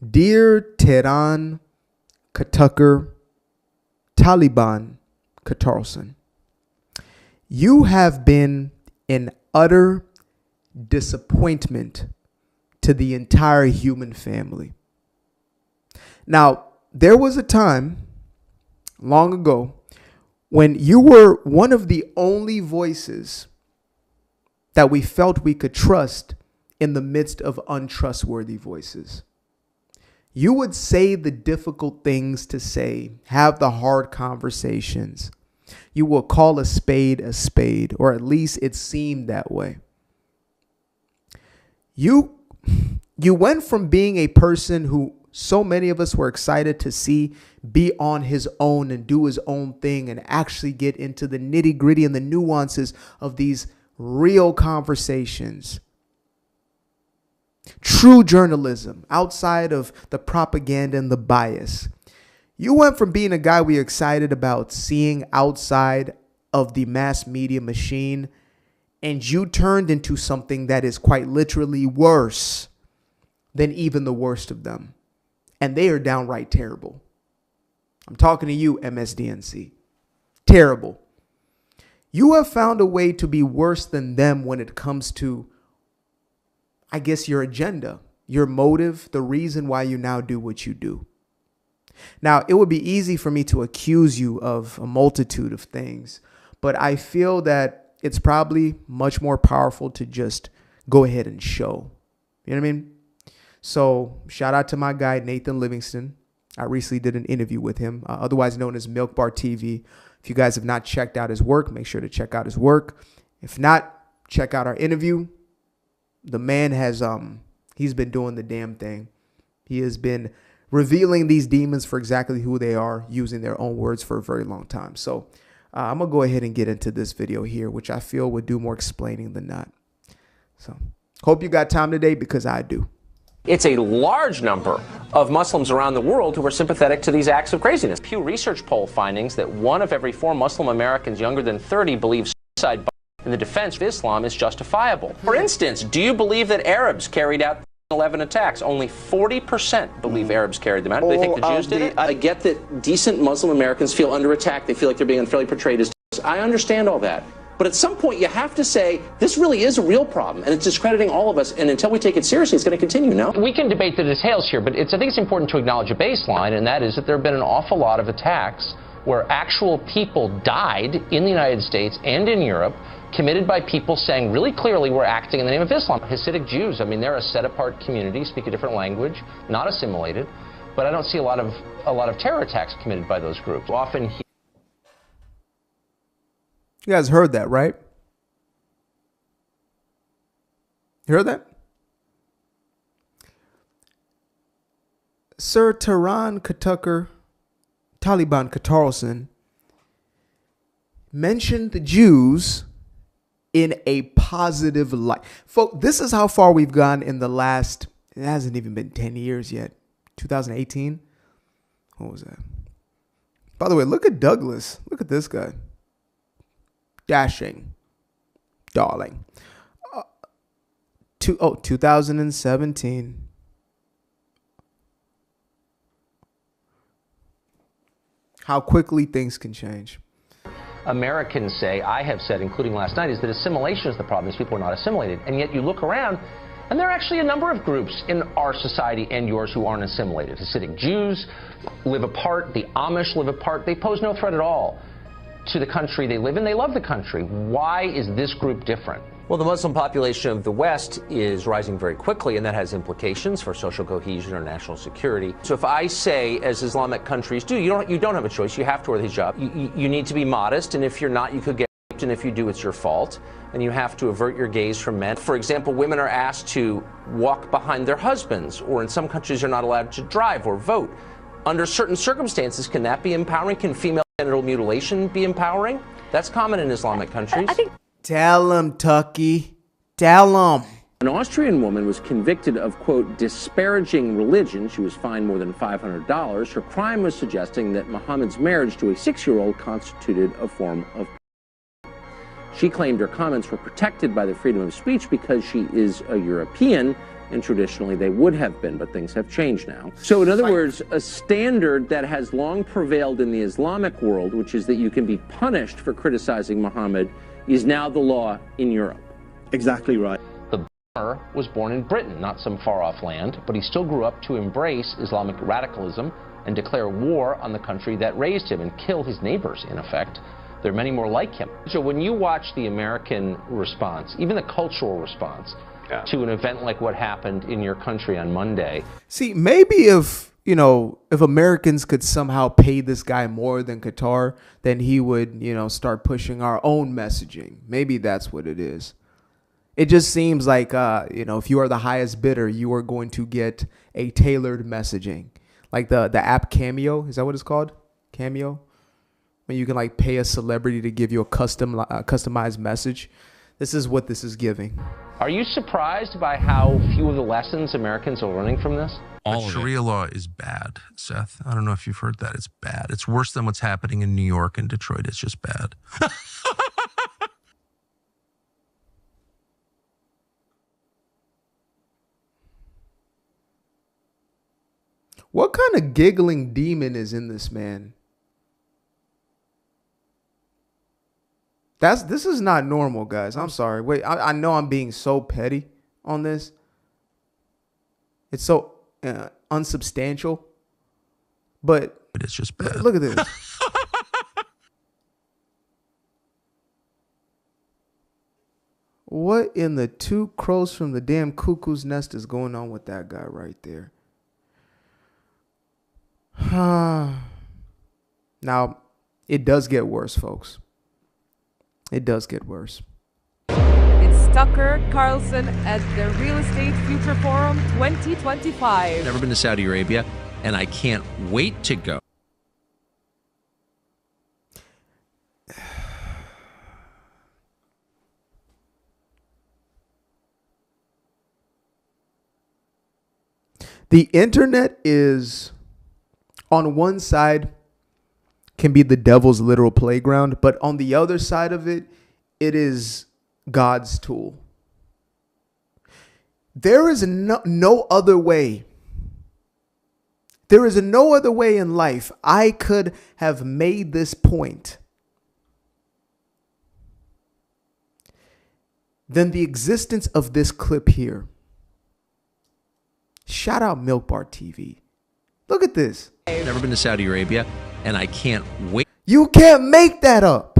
Dear Tehran, Qatar, Taliban, Qatarlson, you have been an utter disappointment to the entire human family. Now, there was a time long ago when you were one of the only voices that we felt we could trust in the midst of untrustworthy voices. You would say the difficult things to say, have the hard conversations. You will call a spade, or at least it seemed that way. You went from being a person who so many of us were excited to see be on his own and do his own thing and actually get into the nitty gritty and the nuances of these real conversations. True journalism outside of the propaganda and the bias. You went from being a guy we were excited about seeing outside of the mass media machine, and you turned into something that is quite literally worse than even the worst of them. And they are downright terrible. I'm talking to you, MSDNC. Terrible. You have found a way to be worse than them when it comes to, I guess, your agenda, your motive, the reason why you now do what you do. Now, it would be easy for me to accuse you of a multitude of things, but I feel that it's probably much more powerful to just go ahead and show. You know what I mean? So shout out to my guy, Nathan Livingston. I recently did an interview with him, otherwise known as Milk Bar TV. If you guys have not checked out his work, make sure to check out his work. If not, check out our interview. The man has, he's been doing the damn thing. He has been revealing these demons for exactly who they are, using their own words for a very long time. So I'm going to go ahead and get into this video here, which I feel would do more explaining than not. So hope you got time today, because I do. It's a large number of Muslims around the world who are sympathetic to these acts of craziness. Pew Research poll findings that 1 of every 4 Muslim Americans younger than 30 believe suicide in the defense of Islam is justifiable. For instance, do you believe that Arabs carried out 11 attacks? Only 40% believe Arabs carried them out. Do they think the Jews did it? I get that decent Muslim Americans feel under attack. They feel like they're being unfairly portrayed as terrorists. I understand all that. But at some point, you have to say, this really is a real problem, and it's discrediting all of us, and until we take it seriously, it's going to continue, no? We can debate the details here, but I think it's important to acknowledge a baseline, and that is that there have been an awful lot of attacks where actual people died in the United States and in Europe, committed by people saying really clearly we're acting in the name of Islam. Hasidic Jews, I mean, they're a set-apart community, speak a different language, not assimilated, but I don't see a lot of terror attacks committed by those groups. Often. You guys heard that, right? You heard that? Sir Tehran Qatar, Taliban Qatarlson mentioned the Jews in a positive light. Folks, this is how far we've gone in the last, it hasn't even been 10 years yet. 2018? What was that? By the way, look at Douglas. Look at this guy. Dashing. Darling. 2017. How quickly things can change. Americans say, I have said, including last night, is that assimilation is the problem. These people are not assimilated. And yet you look around, and there are actually a number of groups in our society and yours who aren't assimilated. Hasidic Jews live apart. The Amish live apart. They pose no threat at all to the country they live in. They love the country. Why is this group different? Well, the Muslim population of the West is rising very quickly, and that has implications for social cohesion or national security. So if I say, as Islamic countries do, you don't have a choice. You have to wear the hijab. You need to be modest, and if you're not, you could get raped, and if you do, it's your fault. And you have to avert your gaze from men. For example, women are asked to walk behind their husbands, or in some countries, they're not allowed to drive or vote. Under certain circumstances, can that be empowering? Can female genital mutilation be empowering? That's common in Islamic countries. Tell him, Tucky. Tell him. An Austrian woman was convicted of, quote, disparaging religion. She was fined more than $500. Her crime was suggesting that Muhammad's marriage to a 6-year-old constituted a form of. She claimed her comments were protected by the freedom of speech because she is a European, and traditionally they would have been, but things have changed now. So in other words, a standard that has long prevailed in the Islamic world, which is that you can be punished for criticizing Muhammad, is now the law in Europe. Exactly right. The was born in Britain, not some far-off land, but he still grew up to embrace Islamic radicalism and declare war on the country that raised him and kill his neighbors, in effect. There are many more like him. So when you watch the American response, even the cultural response to an event like what happened in your country on Monday. See, maybe if Americans could somehow pay this guy more than Qatar, then he would, start pushing our own messaging. Maybe that's what it is. It just seems like, if you are the highest bidder, you are going to get a tailored messaging. Like the app Cameo, is that what it's called? Cameo? When you can like pay a celebrity to give you a customized message. This is what this is giving. Are you surprised by how few of the lessons Americans are learning from this? But Sharia law is bad, Seth. I don't know if you've heard that. It's bad. It's worse than what's happening in New York and Detroit. It's just bad. What kind of giggling demon is in this man? This is not normal, guys. I'm sorry. Wait, I know I'm being so petty on this. It's so unsubstantial. But it's just bad. Look at this. What in the two crows from the damn cuckoo's nest is going on with that guy right there? Now, it does get worse, folks. It does get worse. It's Tucker Carlson at the Real Estate Future Forum 2025. Never been to Saudi Arabia, and I can't wait to go. The internet is, on one side, can be the devil's literal playground, but on the other side of it, it is God's tool. There is no other way. There is no other way in life I could have made this point than the existence of this clip here. Shout out Milk Bar TV. Look at this. Never been to Saudi Arabia, and I can't wait. You can't make that up.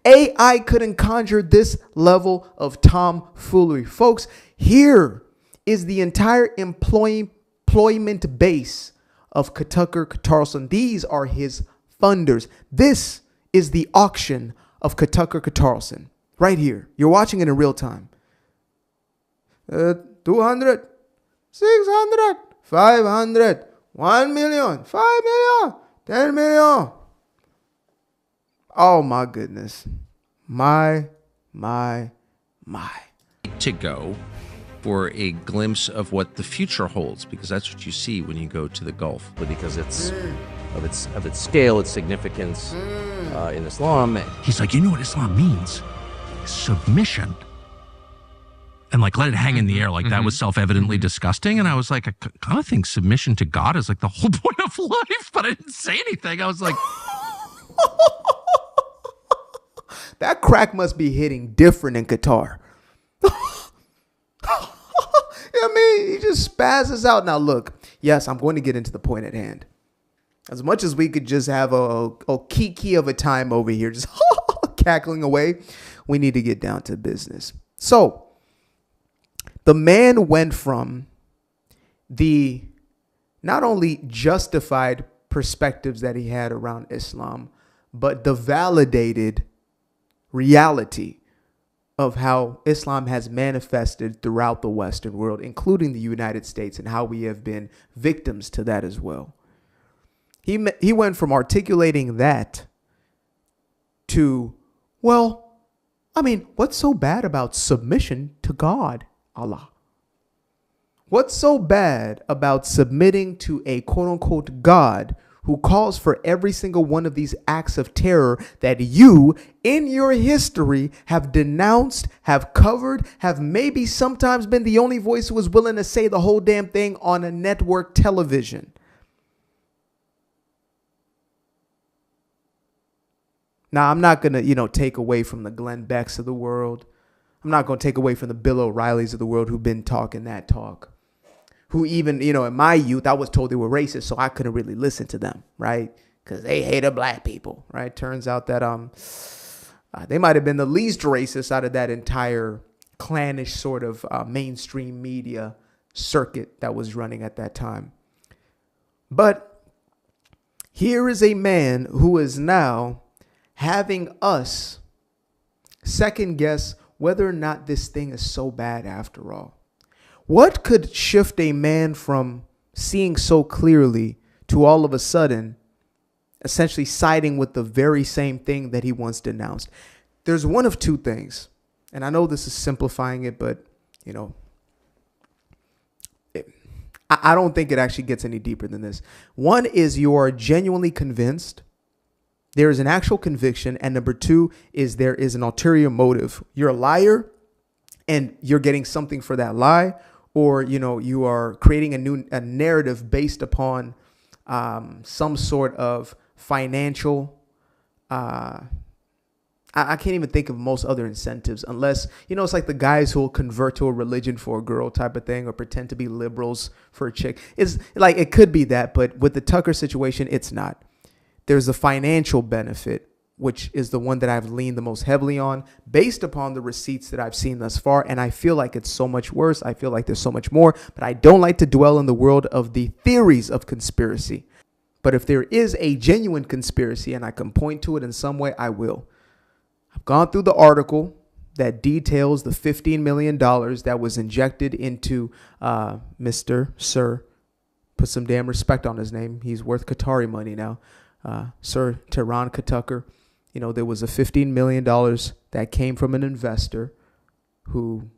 AI couldn't conjure this level of tomfoolery. Folks, here is the entire employment base of Qatarlson. These are his funders. This is the auction of Qatarlson. Right here. You're watching it in real time. 200, 600, 500, 1 million, 5 million, 10 million. Oh my goodness. My. To go for a glimpse of what the future holds, because that's what you see when you go to the Gulf. Because it's of its scale, its significance in Islam. He's like, you know what Islam means? Submission. And like, let it hang in the air. Like that was self-evidently disgusting. And I was like, I kind of think submission to God is like the whole point of life, but I didn't say anything. I was like, that crack must be hitting different in Qatar. I mean, he just spazzes out. Now, look, yes, I'm going to get into the point at hand. As much as we could just have a kiki of a time over here, just cackling away, we need to get down to business. So, the man went from the not only justified perspectives that he had around Islam, but the validated reality of how Islam has manifested throughout the Western world, including the United States, and how we have been victims to that as well. He went from articulating that to, well, I mean, what's so bad about submission to God, Allah? What's so bad about submitting to a quote unquote God who calls for every single one of these acts of terror that you, in your history, have denounced, have covered, have maybe sometimes been the only voice who was willing to say the whole damn thing on a network television. Now, I'm not going to, take away from the Glenn Becks of the world. I'm not going to take away from the Bill O'Reillys of the world who've been talking that talk. Who even, in my youth, I was told they were racist, so I couldn't really listen to them, right? Because they hated black people, right? Turns out that they might have been the least racist out of that entire clannish sort of mainstream media circuit that was running at that time. But here is a man who is now having us second guess whether or not this thing is so bad after all. What could shift a man from seeing so clearly to all of a sudden essentially siding with the very same thing that he once denounced? There's one of two things. And I know this is simplifying it, but, I don't think it actually gets any deeper than this. One is you are genuinely convinced. There is an actual conviction. And number two is there is an ulterior motive. You're a liar and you're getting something for that lie. Or, you are creating a narrative based upon some sort of financial. I can't even think of most other incentives unless, it's like the guys who will convert to a religion for a girl type of thing or pretend to be liberals for a chick. It's like it could be that. But with the Tucker situation, it's not. There's a financial benefit, which is the one that I've leaned the most heavily on based upon the receipts that I've seen thus far. And I feel like it's so much worse. I feel like there's so much more, but I don't like to dwell in the world of the theories of conspiracy. But if there is a genuine conspiracy and I can point to it in some way, I will. I've gone through the article that details the $15 million that was injected into Sir, put some damn respect on his name. He's worth Qatari money now. Sir Tehran Tucker. There was a $15 million that came from an investor who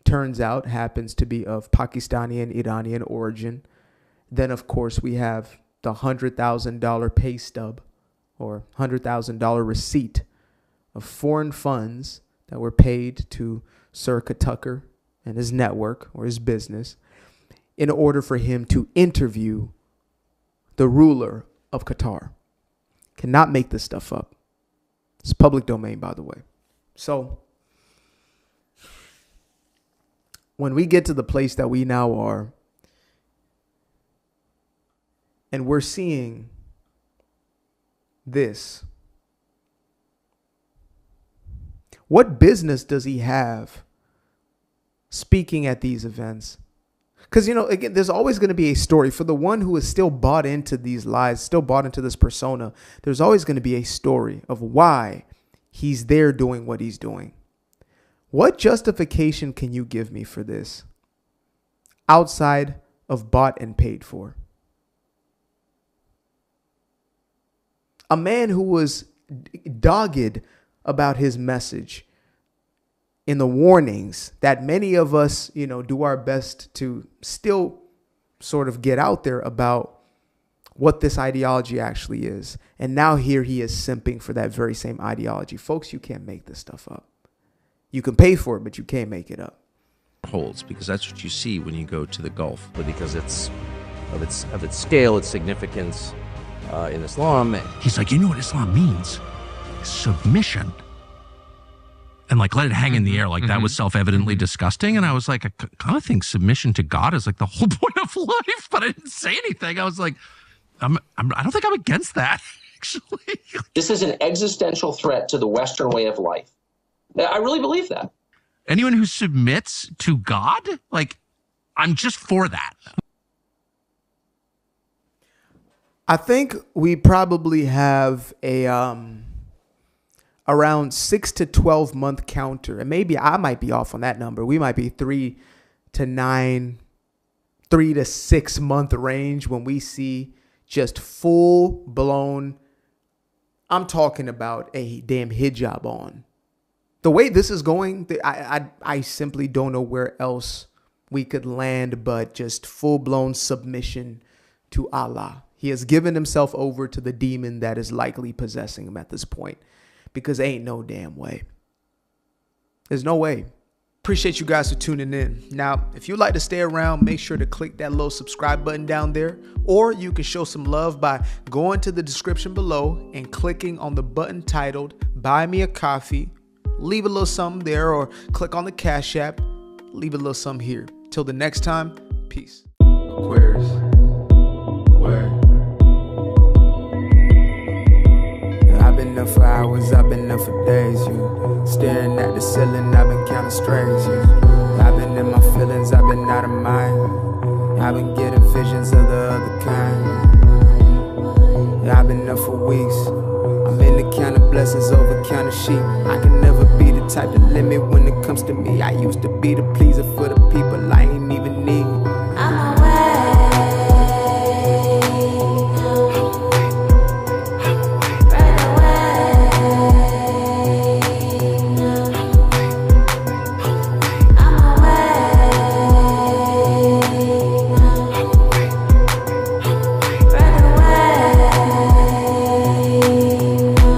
turns out happens to be of Pakistani and Iranian origin. Then, of course, we have the $100,000 pay stub or $100,000 receipt of foreign funds that were paid to Sir Tucker and his network or his business in order for him to interview the ruler of Qatar. Cannot make this stuff up. It's public domain, by the way. So when we get to the place that we now are, and we're seeing this, what business does he have speaking at these events? Because, again, there's always going to be a story for the one who is still bought into these lies, still bought into this persona. There's always going to be a story of why he's there doing what he's doing. What justification can you give me for this outside of bought and paid for? A man who was dogged about his message in the warnings that many of us, do our best to still sort of get out there about what this ideology actually is. And now here he is simping for that very same ideology. Folks, you can't make this stuff up. You can pay for it, but you can't make it up. Holds, because that's what you see when you go to the Gulf. But because it's of its scale, its significance in Islam. He's like, you know what Islam means? Submission. And let it hang in the air like that was self-evidently disgusting. And I was like, I kind of think submission to God is like the whole point of life. But I didn't say anything. I was like, I don't think I'm against that, actually. This is an existential threat to the Western way of life. I really believe that. Anyone who submits to God, I'm just for that. I think we probably have a around 6 to 12 month counter. And maybe I might be off on that number. We might be 3 to 6 month range when we see just full blown. I'm talking about a damn hijab on. The way this is going, I simply don't know where else we could land but just full blown submission to Allah. He has given himself over to the demon that is likely possessing him at this point, because ain't no damn way. There's no way. Appreciate you guys for tuning in. Now, if you'd like to stay around, make sure to click that little subscribe button down there, or you can show some love by going to the description below and clicking on the button titled Buy Me a Coffee. Leave a little something there, or click on the Cash App. Leave a little something here. Till the next time, peace. Aquarius. Where? I've been up for hours, I've been up for days, you. Staring at the ceiling, I've been counting strays, you. I've been in my feelings, I've been out of mind. I've been getting visions of the other kind. I've been up for weeks. I'm in the count of blessings over count of sheep. I can never be the type to limit when it comes to me. I used to be the pleaser for the people. I ain't